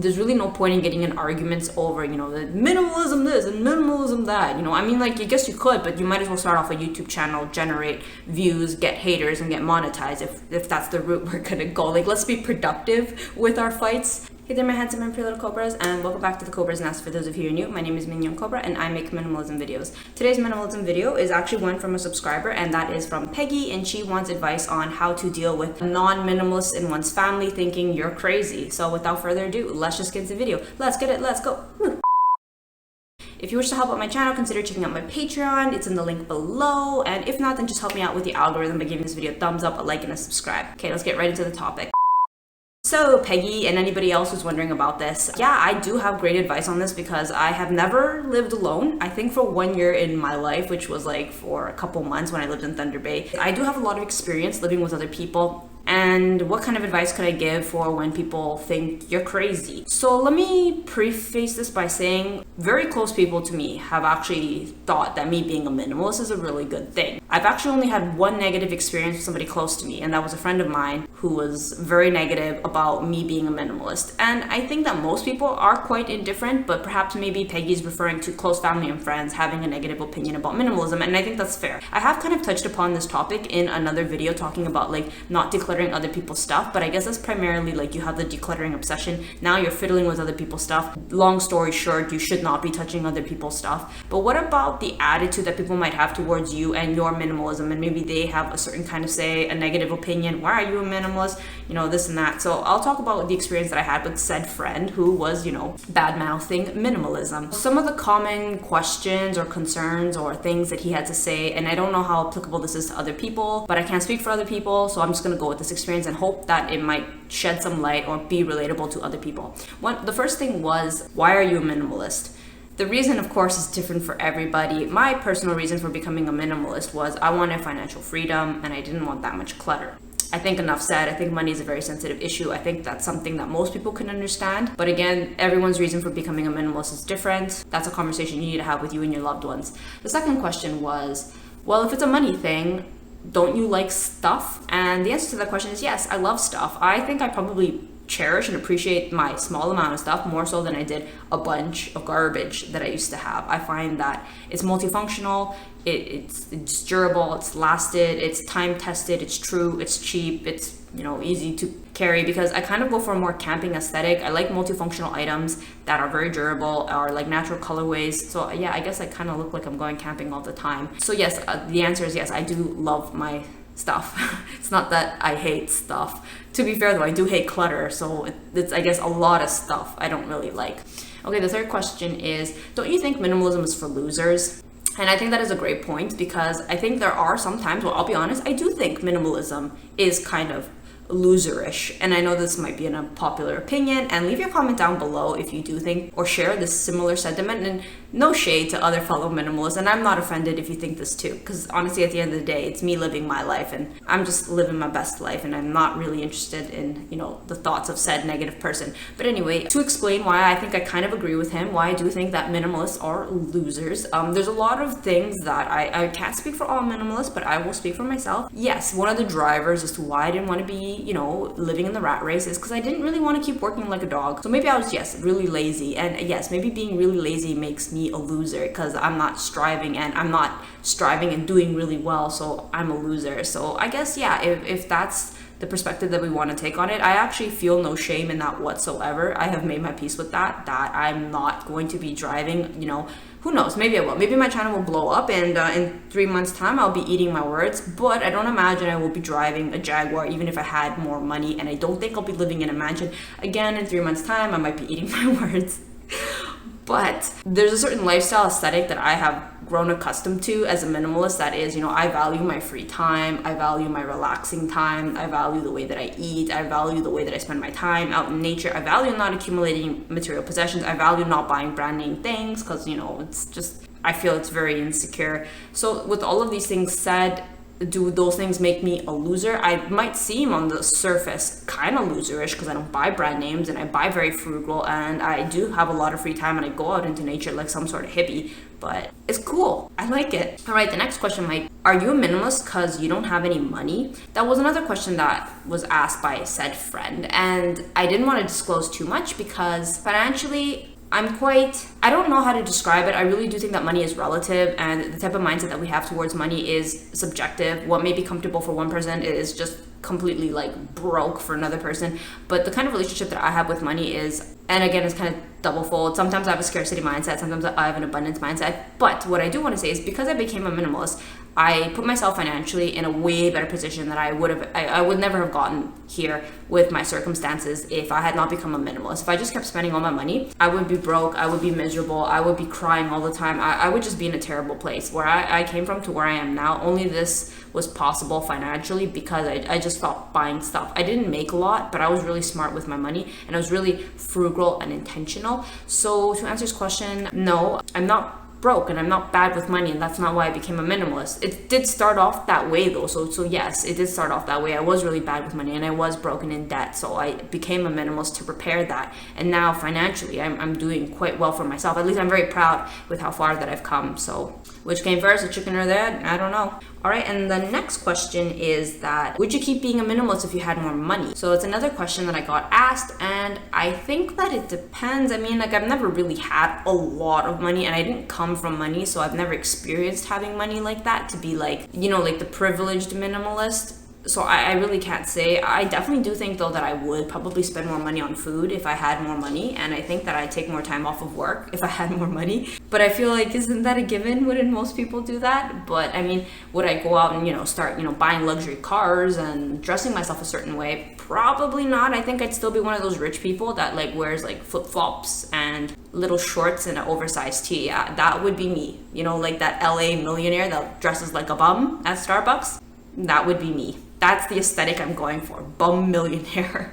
there's really no point in getting in arguments over, the minimalism this and minimalism that. I mean, like, I guess you could, but you might as well start off a YouTube channel, generate views, get haters, and get monetized if that's the route we're gonna go. Like, let's be productive with our fights. Hey there, my handsome and pretty little Cobras, and welcome back to the Cobras Nest. For those of you who are new, my name is Mignon Cobra, and I make minimalism videos. Today's minimalism video is actually one from a subscriber, and that is from Peggy, and she wants advice on how to deal with non-minimalists in one's family thinking you're crazy. So without further ado, let's just get into the video. Let's get it, let's go. Woo. If you wish to help out my channel, consider checking out my Patreon. It's in the link below, and if not, then just help me out with the algorithm by giving this video a thumbs up, a like, and a subscribe. Okay, let's get right into the topic. So Peggy and anybody else who's wondering about this, yeah, I do have great advice on this because I have never lived alone. I think for 1 year in my life, which was like for a couple months when I lived in Thunder Bay, I do have a lot of experience living with other people. And what kind of advice could I give for when people think you're crazy? So let me preface this by saying very close people to me have actually thought that me being a minimalist is a really good thing. I've actually only had one negative experience with somebody close to me, and that was a friend of mine who was very negative about me being a minimalist. And I think that most people are quite indifferent, but perhaps maybe Peggy's referring to close family and friends having a negative opinion about minimalism, and I think that's fair. I have kind of touched upon this topic in another video talking about like not decluttering other people's stuff, but I guess that's primarily like you have the decluttering obsession. Now you're fiddling with other people's stuff. Long story short, you should not be touching other people's stuff. But what about the attitude that people might have towards you and your minimalism, and maybe they have a certain kind of say, a negative opinion, why are you a minimalist, this and that. So I'll talk about the experience that I had with said friend who was, bad mouthing minimalism. Some of the common questions or concerns or things that he had to say, and I don't know how applicable this is to other people, but I can't speak for other people, so I'm just gonna go with this experience and hope that it might shed some light or be relatable to other people. The first thing was, why are you a minimalist? The reason, of course, is different for everybody. My personal reason for becoming a minimalist was I wanted financial freedom and I didn't want that much clutter. I think enough said. I think money is a very sensitive issue. I think that's something that most people can understand. But again, everyone's reason for becoming a minimalist is different. That's a conversation you need to have with you and your loved ones. The second question was, well, if it's a money thing, don't you like stuff? And the answer to that question is yes, I love stuff. I think I probably cherish and appreciate my small amount of stuff more so than I did a bunch of garbage that I used to have. I find that it's multifunctional, it's durable, it's lasted, it's time tested, it's true, it's cheap, it's easy to carry, because I kind of go for a more camping aesthetic. I like multifunctional items that are very durable or like natural colorways. So yeah, I guess I kind of look like I'm going camping all the time. So yes, the answer is yes, I do love my stuff. It's not that I hate stuff. To be fair though, I do hate clutter, so it's I guess a lot of stuff I don't really like. Okay, the third question is, don't you think minimalism is for losers? And I think that is a great point, because I think there are some times, well, I'll be honest, I do think minimalism is kind of loserish, and I know this might be an unpopular opinion, and leave your comment down below if you do think or share this similar sentiment. And no shade to other fellow minimalists, and I'm not offended if you think this too, because honestly at the end of the day it's me living my life and I'm just living my best life, and I'm not really interested in the thoughts of said negative person. But anyway, to explain why I think I kind of agree with him, why I do think that minimalists are losers, there's a lot of things that I can't speak for all minimalists, but I will speak for myself. Yes, one of the drivers as to why I didn't want to be living in the rat race is because I didn't really want to keep working like a dog. So maybe I was, yes, really lazy, and yes, maybe being really lazy makes me a loser because I'm not striving and doing really well, so I'm a loser. So I guess, yeah, if that's the perspective that we want to take on it, I actually feel no shame in that whatsoever. I have made my peace with that I'm not going to be driving, who knows, maybe I will. Maybe my channel will blow up, and in 3 months time I'll be eating my words, but I don't imagine I will be driving a Jaguar even if I had more money, and I don't think I'll be living in a mansion. Again, in 3 months time I might be eating my words. But there's a certain lifestyle aesthetic that I have grown accustomed to as a minimalist, that is, I value my free time, I value my relaxing time, I value the way that I eat, I value the way that I spend my time out in nature, I value not accumulating material possessions, I value not buying brand name things, because it's just, I feel it's very insecure. So with all of these things said, do those things make me a loser? I might seem on the surface kind of loserish because I don't buy brand names and I buy very frugal and I do have a lot of free time and I go out into nature like some sort of hippie, but it's cool. I like it. All right, the next question, Mike. Are you a minimalist because you don't have any money? That was another question that was asked by said friend, and I didn't want to disclose too much because financially, I don't know how to describe it. I really do think that money is relative, and the type of mindset that we have towards money is subjective. What may be comfortable for one person is just completely like broke for another person. But the kind of relationship that I have with money is, and again, it's kind of double-fold. Sometimes I have a scarcity mindset, sometimes I have an abundance mindset. But what I do want to say is because I became a minimalist, I put myself financially in a way better position that I would never have gotten here with my circumstances if I had not become a minimalist. If I just kept spending all my money, I would be broke, I would be miserable, I would be crying all the time. I would just be in a terrible place. Where I came from to where I am now, only this was possible financially because I just stopped buying stuff. I didn't make a lot, but I was really smart with my money and I was really frugal and intentional. So to answer this question, no, I'm not broke and I'm not bad with money, and that's not why I became a minimalist. It did start off that way though, so yes, it did start off that way. I was really bad with money and I was broken in debt, so I became a minimalist to prepare that, and now financially I'm doing quite well for myself. At least I'm very proud with how far that I've come. So which came first, the chicken or the egg? I don't know. All right, and the next question is that, would you keep being a minimalist if you had more money? So it's another question that I got asked, and I think that it depends. I mean, like, I've never really had a lot of money, and I didn't come from money, so I've never experienced having money like that to be like, you know, like the privileged minimalist. So I really can't say. I definitely do think though that I would probably spend more money on food if I had more money, and I think that I'd take more time off of work if I had more money. But I feel like, isn't that a given? Wouldn't most people do that? But I mean, would I go out and, you know, start, you know, buying luxury cars and dressing myself a certain way? Probably not. I think I'd still be one of those rich people that like wears like flip-flops and little shorts and an oversized tee. Yeah, that would be me. You know, like that LA millionaire that dresses like a bum at Starbucks. That would be me. That's the aesthetic I'm going for. Bum millionaire.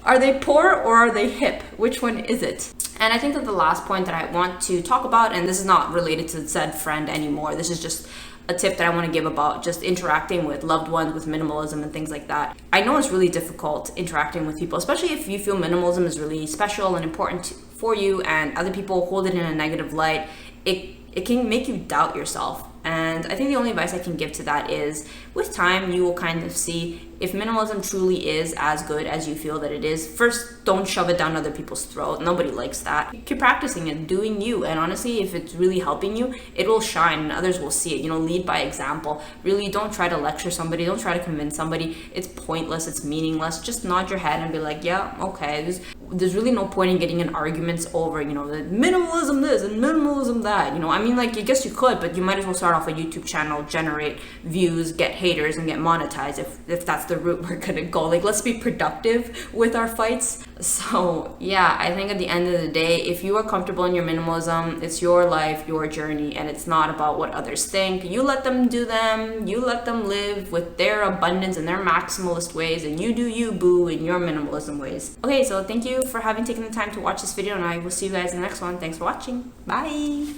Are they poor or are they hip? Which one is it? And I think that the last point that I want to talk about, and this is not related to said friend anymore, this is just a tip that I want to give about just interacting with loved ones with minimalism and things like that. I know it's really difficult interacting with people, especially if you feel minimalism is really special and important for you and other people hold it in a negative light. It can make you doubt yourself. And I think the only advice I can give to that is, with time, you will kind of see if minimalism truly is as good as you feel that it is. First, don't shove it down other people's throat. Nobody likes that. Keep practicing it, doing you. And honestly, if it's really helping you, it will shine and others will see it. You know, lead by example. Really, don't try to lecture somebody. Don't try to convince somebody. It's pointless. It's meaningless. Just nod your head and be like, yeah, okay. There's really no point in getting in arguments over, you know, the minimalism this and minimalism that. You know, I mean, like, I guess you could, but you might as well start off a YouTube channel, generate views, get haters, and get monetized if that's the route we're gonna go. Like, let's be productive with our fights. So yeah, I think at the end of the day, if you are comfortable in your minimalism, it's your life, your journey, and it's not about what others think. You let them do them. You let them live with their abundance and their maximalist ways, and you do you, boo, in your minimalism ways. Okay, so thank you for having taken the time to watch this video, and I will see you guys in the next one. Thanks for watching. Bye.